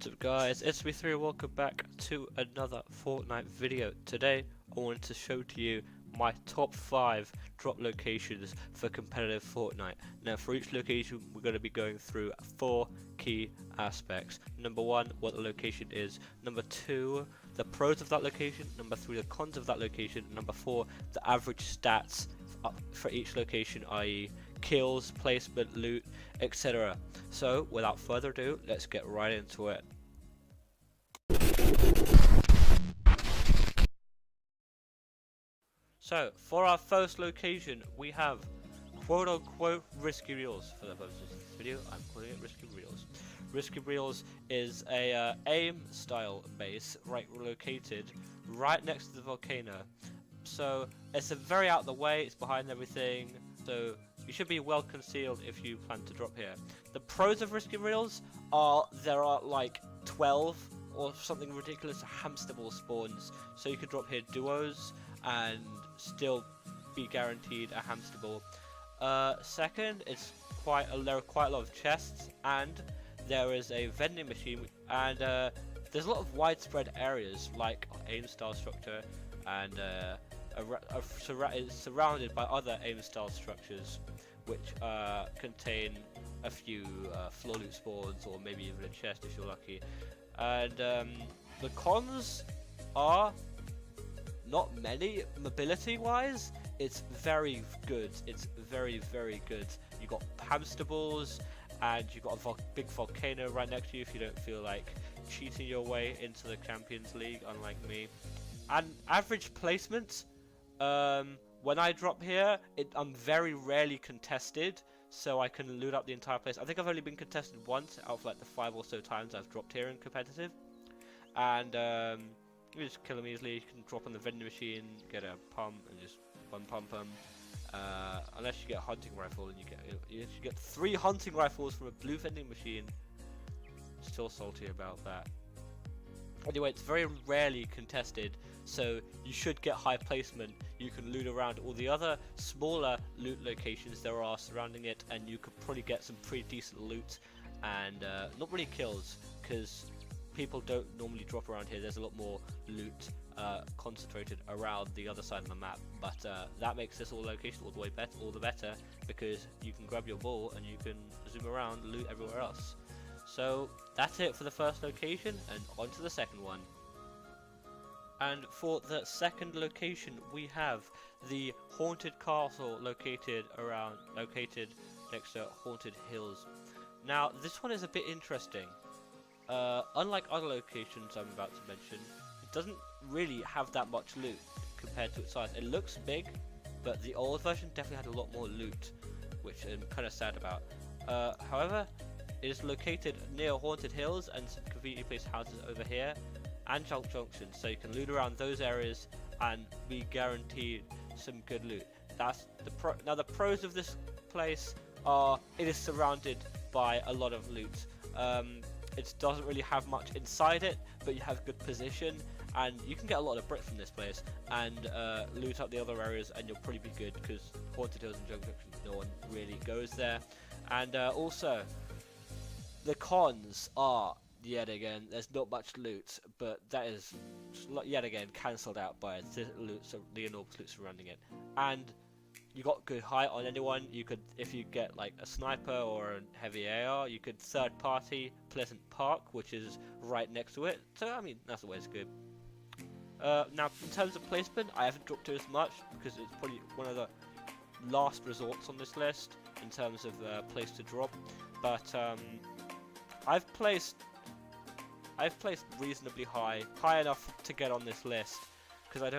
What's up guys, it's me3, welcome back to another Fortnite video. Today I wanted to show to you my top 5 drop locations for competitive Fortnite. Now for each location we're going to be going through 4 key aspects. Number 1, what the location is. Number 2, the pros of that location. Number 3, the cons of that location. Number 4, the average stats for each location, i.e. kills, placement, loot, etc. So without further ado, let's get right into it. So for our first location we have quote unquote risky reels. For the purposes of this video I'm calling it risky reels. Risky reels is a aim style base located right next to the volcano. So it's very out of the way, it's behind everything, so you should be well concealed if you plan to drop here. The pros of risky reels are there are like 12 or something ridiculous hamster ball spawns, so you could drop here duos and still be guaranteed a hamster ball. Second, there are quite a lot of chests, and there is a vending machine, and there's a lot of widespread areas like aim style structure, and it's surrounded by other aim style structures which contain a few floor loot spawns, or maybe even a chest if you're lucky. And the cons are not many. Mobility wise, it's very good. It's very good. You got hamster balls, and you got a big volcano right next to you if you don't feel like cheating your way into the Champions League, unlike me. And average placement, when I drop here, I'm very rarely contested, so I can loot up the entire place. I think I've only been contested once out of like the 5 or so times I've dropped here in competitive. And you just kill them easily. You can drop on the vending machine, get a pump, and just one pump them. Unless you get a hunting rifle, and you get 3 hunting rifles from a blue vending machine. Still salty about that. Anyway, it's very rarely contested, so you should get high placement. You can loot around all the other smaller loot locations there are surrounding it, and you could probably get some pretty decent loot, and not really kills, because people don't normally drop around here. There's a lot more loot concentrated around the other side of the map, but that makes this location all the better, because you can grab your ball and you can zoom around, loot everywhere else. So that's it for the first location, and on to the second one. And for the second location we have the haunted castle located next to Haunted Hills. Now this one is a bit interesting. Unlike other locations I'm about to mention, it doesn't really have that much loot compared to its size. It looks big, but the old version definitely had a lot more loot, which I'm kind of sad about. However, it is located near Haunted Hills and some conveniently placed houses over here and Junk Junction, so you can loot around those areas and be guaranteed some good loot. That's the Now the pros of this place are it is surrounded by a lot of loot. It doesn't really have much inside it, but you have good position, and you can get a lot of brick from this place and loot up the other areas, and you'll probably be good, because Haunted Hills and Junk Junction, no one really goes there. And also, the cons are, yet again, there's not much loot, but that is yet again cancelled out by the enormous loot surrounding it. And you got good height on anyone. You could, if you get like a sniper or a heavy AR, you could third party Pleasant Park, which is right next to it. So I mean, that's always good. Now in terms of placement, I haven't dropped it as much because it's probably one of the last resorts on this list in terms of place to drop. But I've placed reasonably high enough to get on this list, because I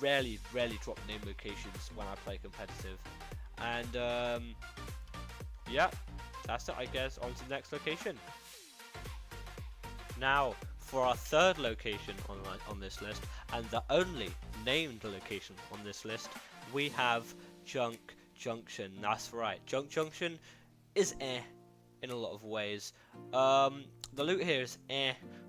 rarely drop name locations when I play competitive. And yeah, that's it, I guess. On to the next location. Now for our third location on this list, and the only named location on this list, we have Junk Junction. That's right, Junk Junction is in a lot of ways. The loot here is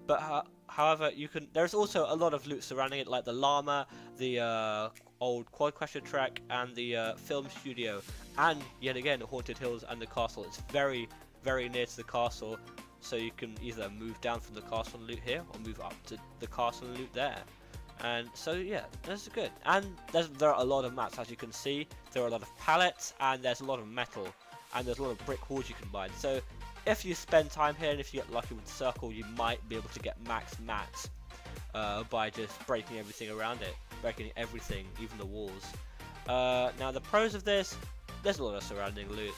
but however, there's also a lot of loot surrounding it, like the llama, the old quad crasher track, and the film studio, and yet again Haunted Hills and the castle. It's very near to the castle, so you can either move down from the castle and loot here, or move up to the castle and loot there. And so yeah, this is good. And there are a lot of mats, as you can see. There are a lot of pallets, and there's a lot of metal, and there's a lot of brick walls you can mine. So if you spend time here, and if you get lucky with the circle, you might be able to get max mats by just breaking everything around it, breaking everything, even the walls. Now the pros of this, there's a lot of surrounding loot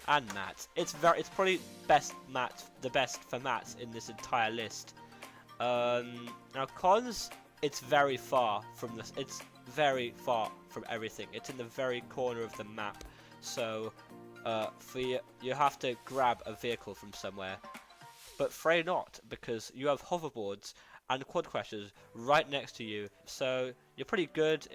and mats. It's probably the best for mats in this entire list. Now cons, it's very far from this. It's very far from everything. It's in the very corner of the map, so you have to grab a vehicle from somewhere. But Frey not, because you have hoverboards and quad crashers right next to you, so you're pretty good.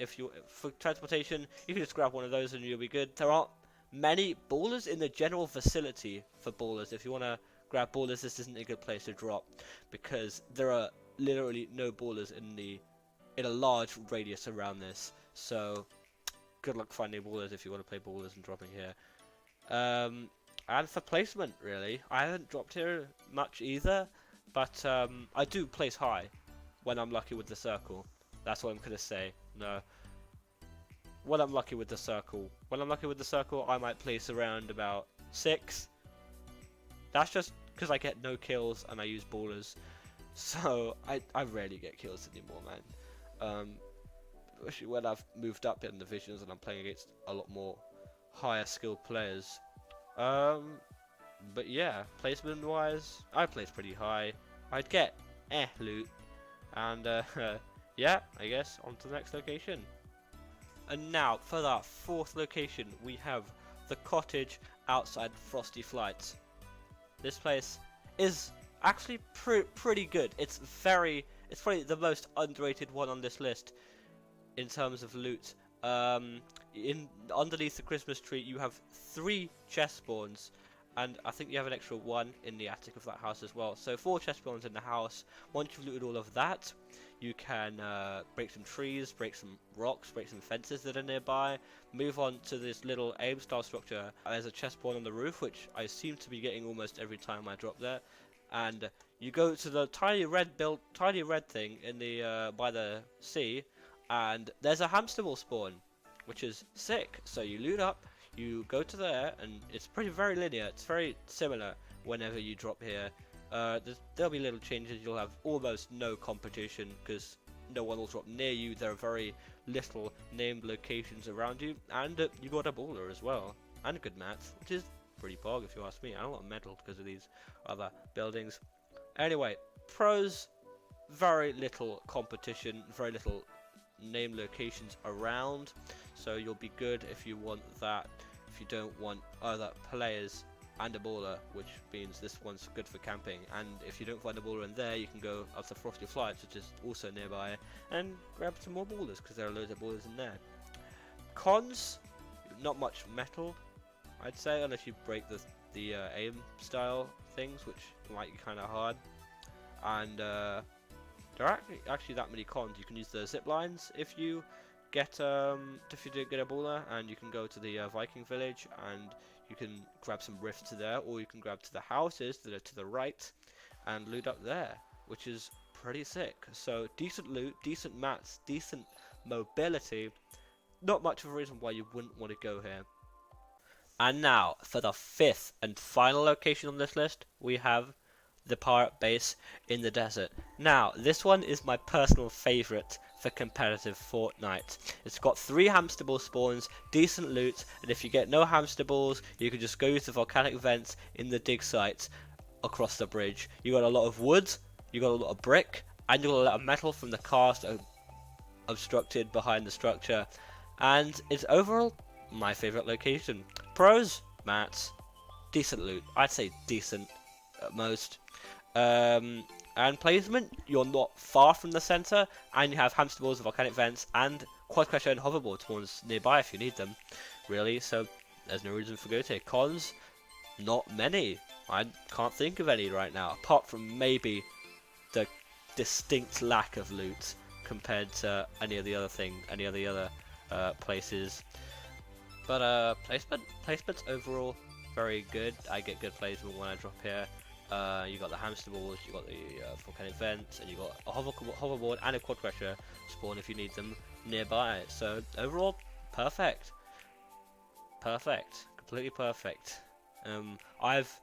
For transportation, you can just grab one of those and you'll be good. There aren't many ballers in the general facility for ballers. If you want to grab ballers, this isn't a good place to drop, because there are literally no ballers in a large radius around this. So good luck finding ballers if you want to play ballers and dropping here. And for placement, really, I haven't dropped here much either, but I do place high when I'm lucky with the circle. That's what I'm gonna say. No, when I'm lucky with the circle. When I'm lucky with the circle, I might place around about 6. That's just because I get no kills and I use ballers, so I rarely get kills anymore, man. Especially when I've moved up in divisions and I'm playing against a lot more higher skilled players. But yeah, placement wise, I place pretty high. I'd get loot, and yeah, I guess on to the next location. And now for that 4th location, we have the cottage outside Frosty Flights. This place is actually pretty good. It's probably the most underrated one on this list in terms of loot. Underneath the Christmas tree, you have 3 chest spawns, and I think you have an extra 1 in the attic of that house as well. So 4 chest spawns in the house. Once you've looted all of that, you can break some trees, break some rocks, break some fences that are nearby, move on to this little aim style structure. There's a chest spawn on the roof, which I seem to be getting almost every time I drop there. And you go to the tiny red thing in the by the sea, and there's a hamster ball spawn, which is sick. So you loot up, you go to there, and it's very linear. It's very similar whenever you drop here. There'll be little changes. You'll have almost no competition because no one will drop near you. There are very little named locations around you, and you got a baller as well, and good mats, which is pretty pog if you ask me. I don't want metal because of these other buildings. Anyway, pros, very little competition, very little name locations around, so you'll be good if you want that. If you don't want other players and a baller, which means this one's good for camping, and if you don't find a baller in there, you can go up to Frosty Flights, which is also nearby, and grab some more ballers because there are loads of ballers in there. Cons, not much metal, I'd say, unless you break the aim style things, which might be kind of hard. And there are actually that many cons. You can use the zip lines if you don't get a baller, and you can go to the Viking village and you can grab some rifts to there, or you can grab to the houses that are to the right and loot up there, which is pretty sick. So decent loot, decent mats, decent mobility. Not much of a reason why you wouldn't want to go here. And now for the 5th and final location on this list, we have the pirate base in the desert. Now this one is my personal favourite for competitive Fortnite. It's got 3 hamster ball spawns, decent loot, and if you get no hamster balls, you can just go to the volcanic vents in the dig sites across the bridge. You got a lot of wood, you got a lot of brick, and you got a lot of metal from the cars that are obstructed behind the structure, and it's overall my favourite location. Pros, mats, decent loot. I'd say decent at most. And placement, you're not far from the centre, and you have hamster balls, volcanic vents, and quad crasher and hoverboard spawns nearby if you need them, really, so there's no reason for go to. Cons, not many. I can't think of any right now, apart from maybe the distinct lack of loot compared to any of the other places. But placement's overall very good. I get good placement when I drop here. You got the hamster balls, you got the volcanic vents, and you got a hoverboard and a quad crusher spawn if you need them nearby. So overall, perfect, completely perfect. I've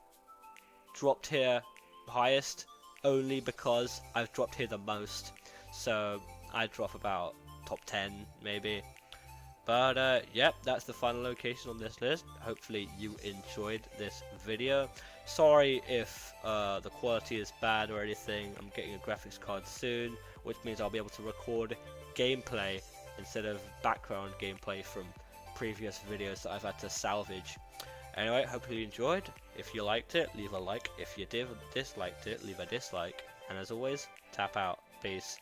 dropped here highest only because I've dropped here the most. So I drop about top 10 maybe. But yep, that's the final location on this list. Hopefully you enjoyed this video. Sorry if the quality is bad or anything. I'm getting a graphics card soon, which means I'll be able to record gameplay instead of background gameplay from previous videos that I've had to salvage. Anyway, hopefully you enjoyed. If you liked it, leave a like. If you disliked it, leave a dislike. And as always, tap out. Peace.